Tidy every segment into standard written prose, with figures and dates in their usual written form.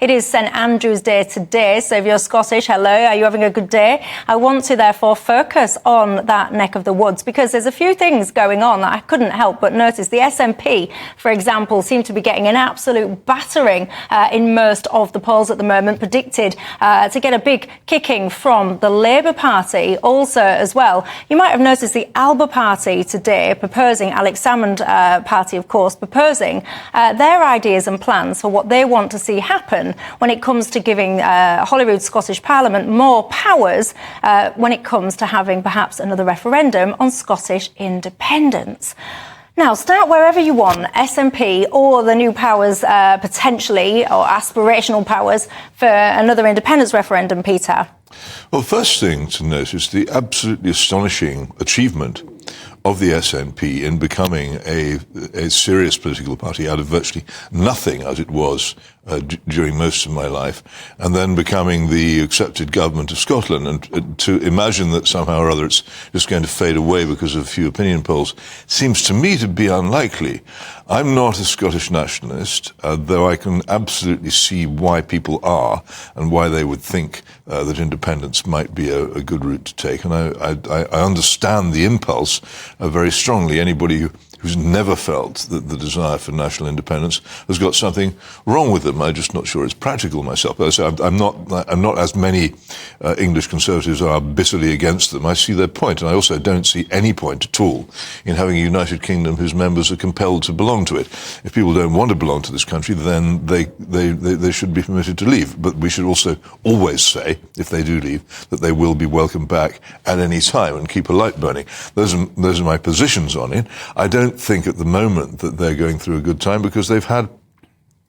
It is St Andrew's Day today, so if you're Scottish, hello, are you having a good day? I want to therefore focus on that neck of the woods because there's a few things going on that I couldn't help but notice. The SNP, for example, seem to be getting an absolute battering in most of the polls at the moment, predicted to get a big kicking from the Labour Party also as well. You might have noticed the Alba Party today proposing, Alex Salmond Party, of course, proposing their ideas and plans for what they want to see happen when it comes to giving Holyrood Scottish Parliament more powers when it comes to having perhaps another referendum on Scottish independence. Now, start wherever you want, SNP or the new powers potentially, or aspirational powers for another independence referendum, Peter. Well, first thing to note is the absolutely astonishing achievement of the SNP in becoming a serious political party out of virtually nothing as it was during most of my life, and then becoming the accepted government of Scotland. And to imagine that somehow or other it's just going to fade away because of a few opinion polls seems to me to be unlikely. I'm not a Scottish nationalist, though I can absolutely see why people are and why they would think that independence might be a good route to take. And I understand the impulse very strongly. Anybody who's never felt that the desire for national independence has got something wrong with them. I'm just not sure it's practical myself. So I'm not as many English Conservatives are bitterly against them. I see their point, and I also don't see any point at all in having a United Kingdom whose members are compelled to belong to it. If people don't want to belong to this country, then they should be permitted to leave. But we should also always say, if they do leave, that they will be welcomed back at any time and keep a light burning. Those are my positions on it. I don't think at the moment that they're going through a good time because they've had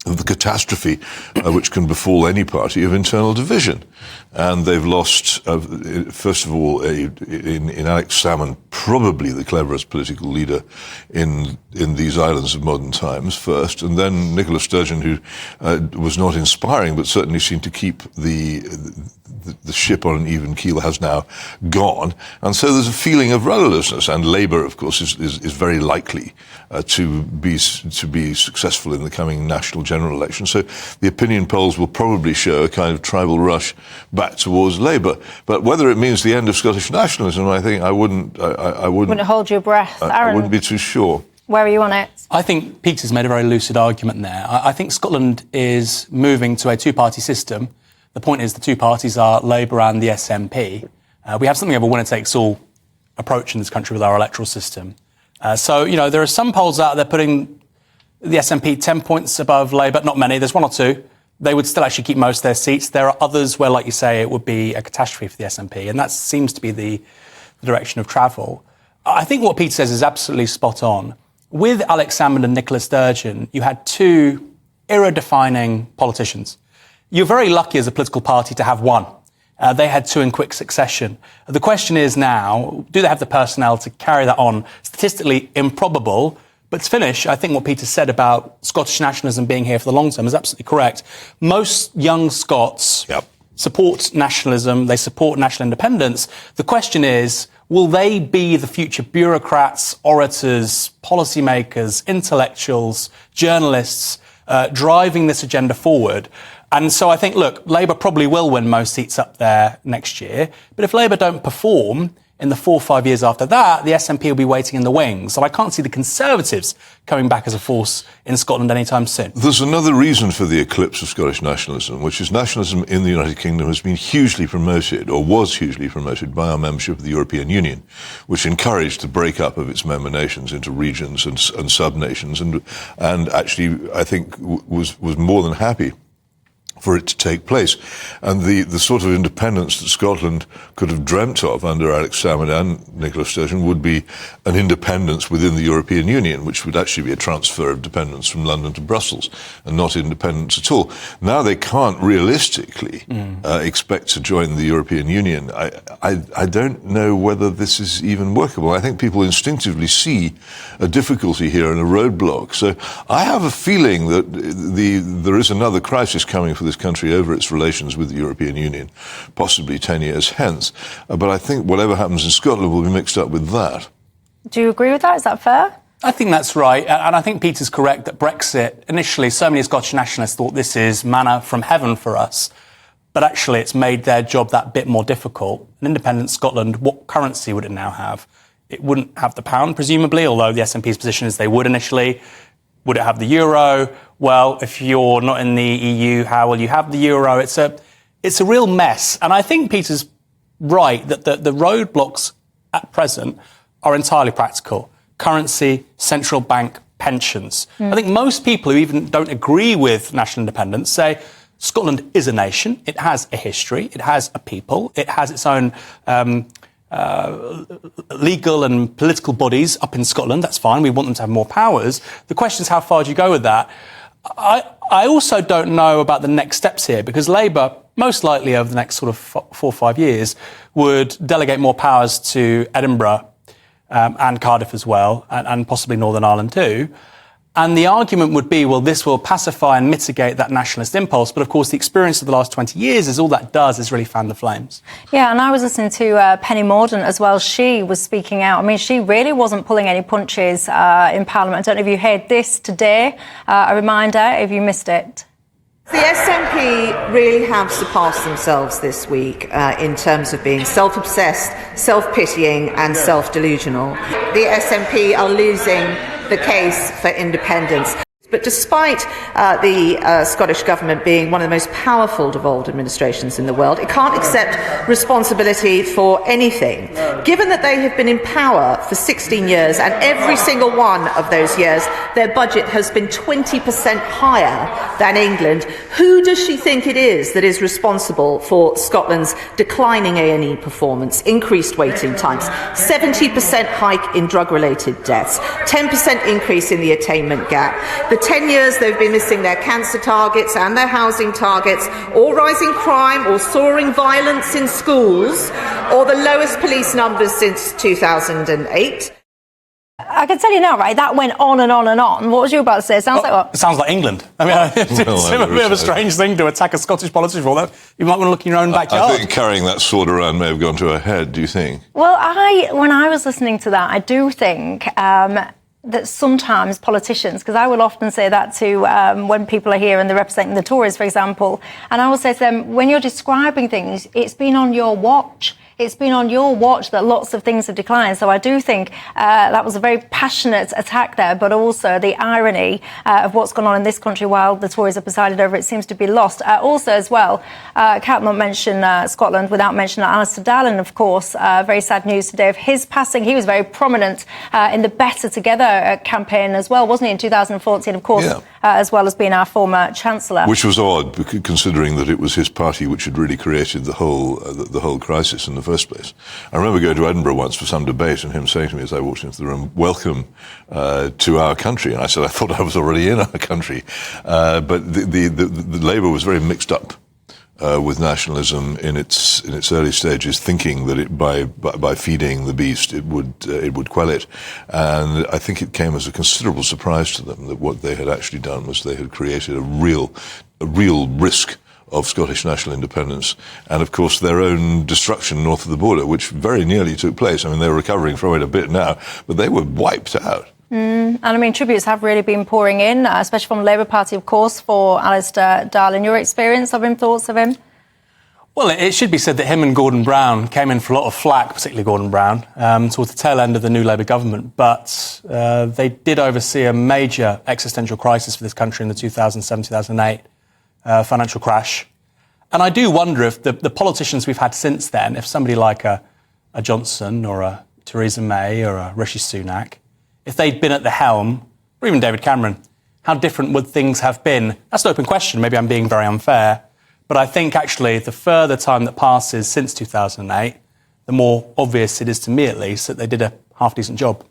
the catastrophe which can befall any party of internal division. And they've lost, first of all, in Alex Salmond, probably the cleverest political leader in these islands of modern times first, and then Nicola Sturgeon, who was not inspiring but certainly seemed to keep the ship on an even keel, has now gone. And so there's a feeling of rudderlessness, and Labour, of course, is very likely to be successful in the coming national general election. So the opinion polls will probably show a kind of tribal rush back towards Labour. But whether it means the end of Scottish nationalism, I think I wouldn't hold your breath. Aaron, I wouldn't be too sure. Where are you on it? I think Peter's made a very lucid argument there. I think Scotland is moving to a two-party system. The point is the two parties are Labour and the SNP. We have something of a winner-takes-all approach in this country with our electoral system. So, there are some polls out there putting the SNP 10 points above Labour, not many, there's one or two. They would still actually keep most of their seats. There are others where, like you say, it would be a catastrophe for the SNP, and that seems to be the direction of travel. I think what Peter says is absolutely spot on. With Alex Salmond and Nicola Sturgeon, you had two era-defining politicians. You're very lucky as a political party to have one. They had two in quick succession. The question is now, do they have the personnel to carry that on? Statistically improbable. But to finish, I think what Peter said about Scottish nationalism being here for the long term is absolutely correct. Most young Scots support nationalism. They support national independence. The question is, will they be the future bureaucrats, orators, policymakers, intellectuals, journalists driving this agenda forward? And so I think, look, Labour probably will win most seats up there next year. But if Labour don't perform in the 4 or 5 years after that, the SNP will be waiting in the wings. So I can't see the Conservatives coming back as a force in Scotland anytime soon. There's another reason for the eclipse of Scottish nationalism, which is nationalism in the United Kingdom has been hugely promoted, or was hugely promoted, by our membership of the European Union, which encouraged the break-up of its member nations into regions and sub-nations, and actually, I think, was more than happy for it to take place. And the sort of independence that Scotland could have dreamt of under Alex Salmond and Nicola Sturgeon would be an independence within the European Union, which would actually be a transfer of dependence from London to Brussels and not independence at all. Now they can't realistically expect to join the European Union. I don't know whether this is even workable. I think people instinctively see a difficulty here and a roadblock. So I have a feeling that there is another crisis coming for this country over its relations with the European Union, possibly 10 years hence. But I think whatever happens in Scotland will be mixed up with that. Do you agree with that? Is that fair? I think that's right. And I think Peter's correct that Brexit, initially, so many Scottish nationalists thought this is manna from heaven for us. But actually, it's made their job that bit more difficult. An independent Scotland, what currency would it now have? It wouldn't have the pound, presumably, although the SNP's position is they would initially. Would it have the euro? Well, if you're not in the EU, how will you have the euro? It's a real mess. And I think Peter's right that the roadblocks at present are entirely practical. Currency, central bank, pensions. I think most people who even don't agree with national independence say Scotland is a nation. It has a history. It has a people. It has its own legal and political bodies up in Scotland. That's fine. We want them to have more powers. The question is, how far do you go with that? I also don't know about the next steps here, because Labour, most likely over the next sort of 4 or 5 years, would delegate more powers to Edinburgh and Cardiff as well, and possibly Northern Ireland too. And the argument would be, well, this will pacify and mitigate that nationalist impulse. But of course, the experience of the last 20 years is all that does is really fan the flames. Yeah, and I was listening to Penny Mordaunt as well. She was speaking out. I mean, she really wasn't pulling any punches in Parliament. I don't know if you heard this today. A reminder, if you missed it. The SNP really have surpassed themselves this week in terms of being self-obsessed, self-pitying and self-delusional. The SNP are losing the case for independence. But despite the Scottish Government being one of the most powerful devolved administrations in the world, it can't accept responsibility for anything. Given that they have been in power for 16 years, and every single one of those years their budget has been 20% higher than England, who does she think it is that is responsible for Scotland's declining A&E performance, increased waiting times, 70% hike in drug-related deaths, 10% increase in the attainment gap, the 10 years they've been missing their cancer targets and their housing targets, or rising crime or soaring violence in schools, or the lowest police numbers since 2008? I can tell you now, right, that went on and on and on. What was you about to say? It sounds like what? It sounds like England. I mean, it's a bit of a strange thing to attack a Scottish politician for. That you might want to look in your own backyard. I think carrying that sword around may have gone to her head, do you think? Well, when I was listening to that, I do think that sometimes politicians, because I will often say that to when people are here and they're representing the Tories, for example, and I will say to them, when you're describing things, it's been on your watch. It's been on your watch that lots of things have declined. So I do think that was a very passionate attack there, but also the irony of what's gone on in this country while the Tories have presided over it seems to be lost. Also, as well, can't not mention Scotland without mentioning Alistair Darling, of course. Very sad news today of his passing. He was very prominent in the Better Together campaign as well, wasn't he, in 2014, of course, as well as being our former Chancellor. Which was odd, considering that it was his party which had really created the whole crisis in the first place. I remember going to Edinburgh once for some debate and him saying to me as I walked into the room, "Welcome to our country." And I said, I thought I was already in our country. But the Labour was very mixed up with nationalism in its early stages, thinking that it by feeding the beast it would quell it. And I think it came as a considerable surprise to them that what they had actually done was they had created a real risk of Scottish national independence, and of course their own destruction north of the border, which very nearly took place. I mean, they're recovering from it a bit now, but they were wiped out. And I mean, tributes have really been pouring in, especially from the Labour Party, of course, for Alistair Darling. Your experience of him, thoughts of him? Well, it should be said that him and Gordon Brown came in for a lot of flack, particularly Gordon Brown, towards the tail end of the new Labour government. But they did oversee a major existential crisis for this country in the 2007-2008 financial crash. And I do wonder if the politicians we've had since then, if somebody like a Johnson or a Theresa May or a Rishi Sunak, if they'd been at the helm, or even David Cameron, how different would things have been? That's an open question. Maybe I'm being very unfair. But I think actually the further time that passes since 2008, the more obvious it is to me at least that they did a half-decent job.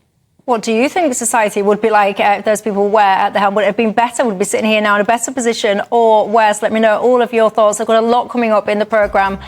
What do you think society would be like if those people were at the helm? Would it have been better? Would we be sitting here now in a better position or worse? Let me know all of your thoughts. I've got a lot coming up in the programme.